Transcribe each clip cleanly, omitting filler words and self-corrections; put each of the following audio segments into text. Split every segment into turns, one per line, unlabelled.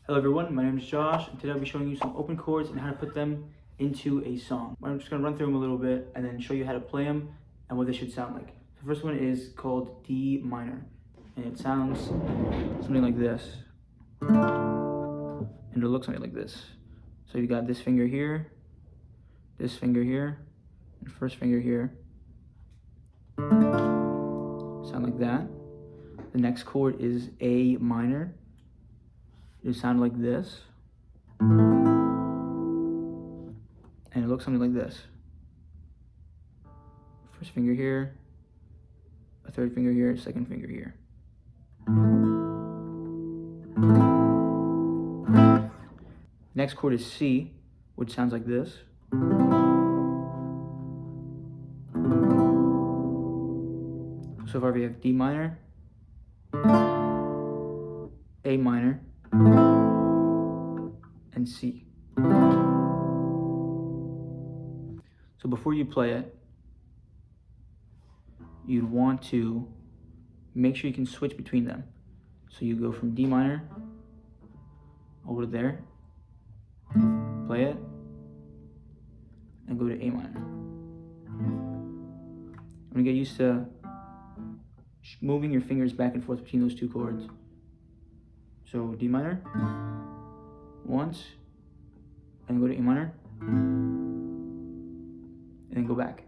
Hello everyone, my name is Josh, and today I'll be showing you some open chords and how to put them into a song. I'm just going to run through them a little bit and then show you how to play them and what they should sound like. The first one is called D minor, and it sounds something like this. And it'll look something like this. So you got this finger here, and first finger here. Sound like that. The next chord is A minor. It sounds like this. And it looks something like this. First finger here, a third finger here, second finger here. Next chord is C, which sounds like this. So far we have D minor, A minor, and C. So before you play it, you'd want to make sure you can switch between them. So you go from D minor over to there, play it, and go to A minor. I'm gonna get used to moving your fingers back and forth between those two chords. So D minor, once, and go to A minor, and then go back.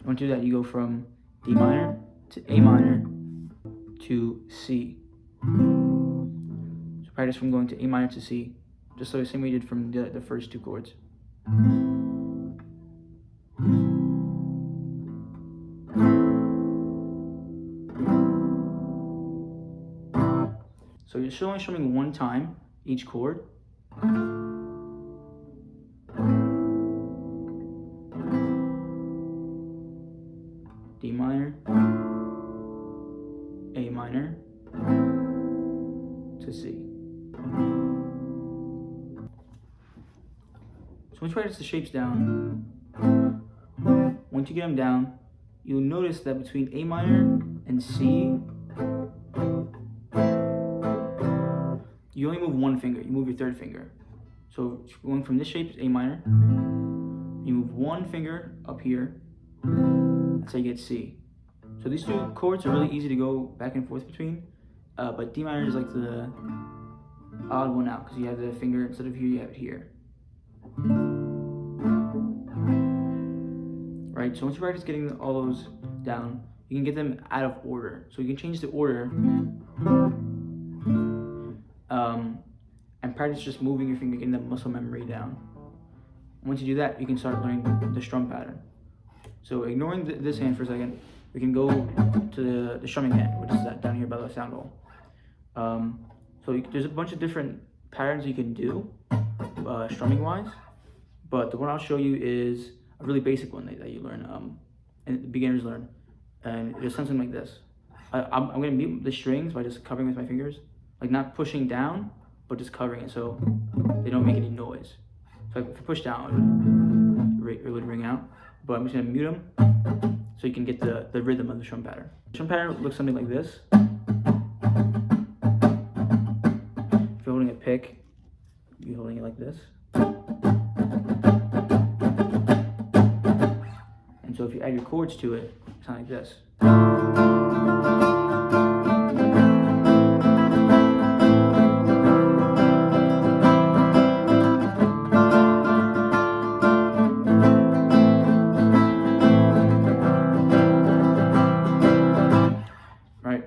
Once you do that, you go from D minor to A minor to C. So practice from going to A minor to C, just the same way you did from the first two chords. So you're only strumming one time each chord. D minor, A minor to C. So once you practice the shapes down, once you get them down, you'll notice that between A minor and C, you only move one finger, you move your third finger. So going from this shape is A minor, you move one finger up here, that's how you get C. So these two chords are really easy to go back and forth between, but D minor is like the odd one out because you have the finger, instead of here, you have it here. Right, so once you practice getting all those down, you can get them out of order. So you can change the order and practice just moving your finger, getting that muscle memory down. Once you do that, you can start learning the strum pattern. So ignoring this hand for a second, we can go to the strumming hand, which is down here by the sound hole. There's a bunch of different patterns you can do strumming wise, but the one I'll show you is a really basic one that you learn and beginners learn, and it sounds something like this. I'm going to mute the strings by just covering with my fingers, like not pushing down, but just covering it so they don't make any noise. So if I push down, it would ring out, but I'm just going to mute them so you can get the rhythm of the strum pattern. The strum pattern looks something like this. If you're holding a pick, you're holding it like this. And so if you add your chords to it, it sounds like this. Right,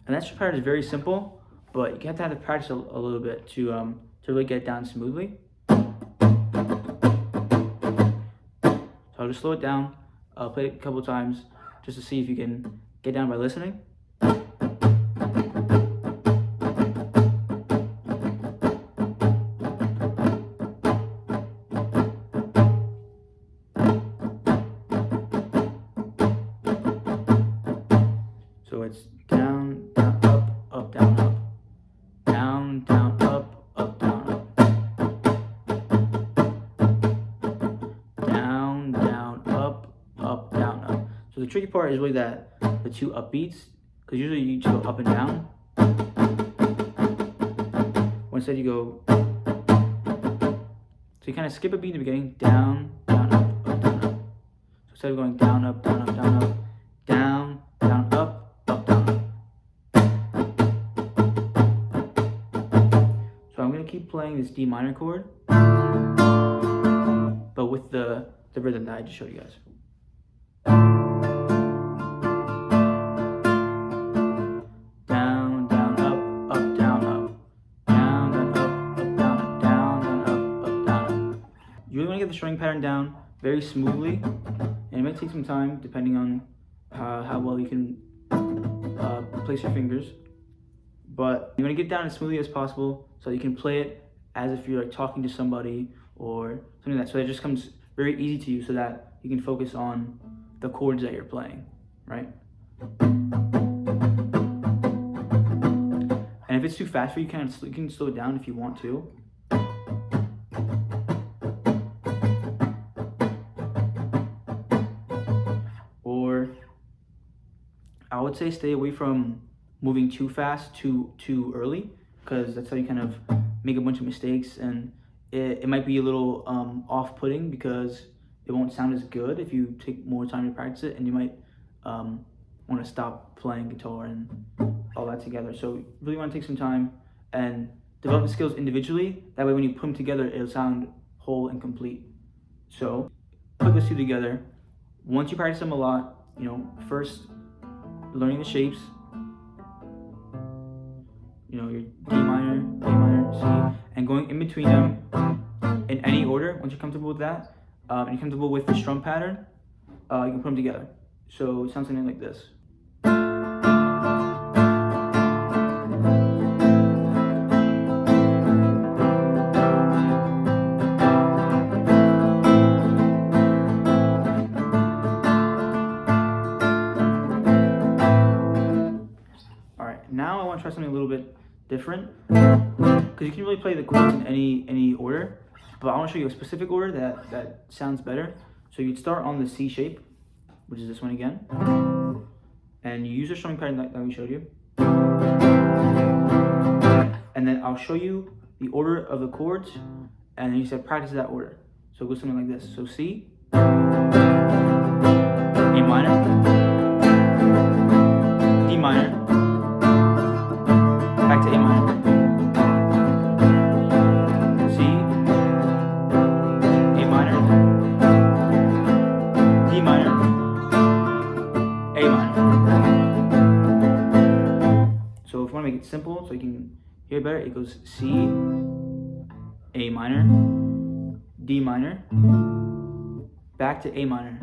and that strum pattern is very simple, but you have to practice a little bit to really get it down smoothly. So I'll just slow it down. I'll play it a couple times just to see if you can get down by listening. So it's down, down, up, down, up. Down, down, up, down, up. Down, down, up, So the tricky part is really that the two upbeats, because usually you just go up and down. Well, instead you go, so you kind of skip a beat in the beginning, down, down, up, down, up. So instead of going down, up, down, up, down, up, down, down, up, down, up. So I'm going to keep playing this D minor chord, but with the rhythm that I just showed you guys. Down, down, up, down, up. Down, down, up, down, up. Down, down, up, down, up. You really want to get the strumming pattern down very smoothly, and it might take some time depending on how well you can place your fingers. But you want to get down as smoothly as possible so that you can play it as if you're like talking to somebody or something like that. So it just comes very easy to you so that you can focus on the chords that you're playing, right? And if it's too fast for you, you can slow it down if you want to. Or I would say stay away from moving too fast too early, because that's how you kind of make a bunch of mistakes, and it might be a little off-putting because it won't sound as good if you take more time to practice it, and you might want to stop playing guitar and all that together. So you really want to take some time and develop the skills individually. That way when you put them together, it'll sound whole and complete. So put those two together. Once you practice them a lot, you know, first learning the shapes, you know, your D minor, C, and going in between them in any order. Once you're comfortable with that, and you're comfortable with the strum pattern, you can put them together. So it sounds something like this. Alright, now I want to try something a little bit different, because you can really play the chords in any order, but I want to show you a specific order that sounds better. So you'd start on the C shape, which is this one again, and you use the strumming pattern that we showed you, and then I'll show you the order of the chords, and then you said practice that order. So it goes something like this. So C, A minor, D minor, back to A minor, C, A minor, D minor, A minor. So if you want to make it simple so you can hear better, it goes C, A minor, D minor, back to A minor.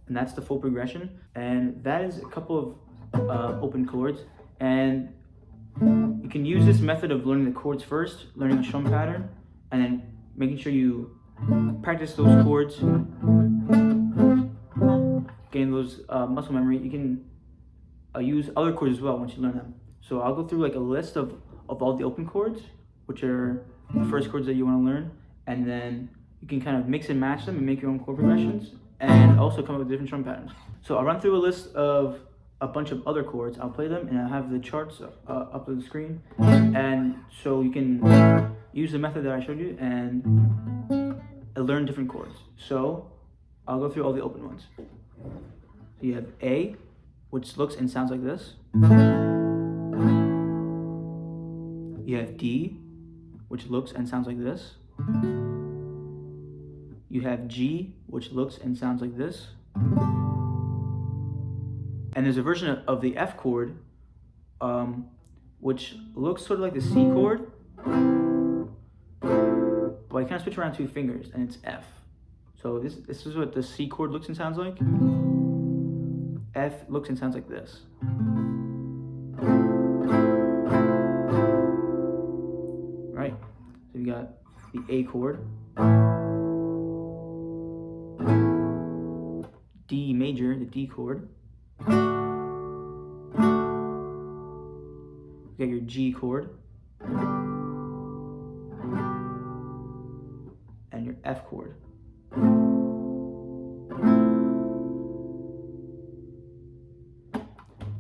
And that's the full progression. And that is a couple of open chords. And you can use this method of learning the chords first, learning a strum pattern, and then making sure you practice those chords, gain those muscle memory. You can use other chords as well once you learn them. So I'll go through like a list of all the open chords, which are the first chords that you want to learn, and then you can kind of mix and match them and make your own chord progressions, and also come up with different strum patterns. So I'll run through a list of a bunch of other chords. I'll play them, and I'll have the charts up on the screen, and so you can use the method that I showed you and learn different chords. So I'll go through all the open ones. So you have A, which looks and sounds like this. You have D, which looks and sounds like this. You have G, which looks and sounds like this. And there's a version of the F chord, which looks sort of like the C chord, but I kind of switch around two fingers, and it's F. So this is what the C chord looks and sounds like. F looks and sounds like this. Right, so you got the A chord, D major, the D chord. You got your G chord and your F chord.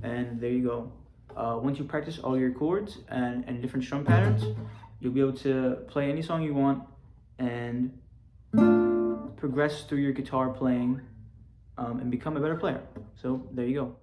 And there you go. Once you practice all your chords and different strum patterns, you'll be able to play any song you want and progress through your guitar playing and become a better player. So there you go.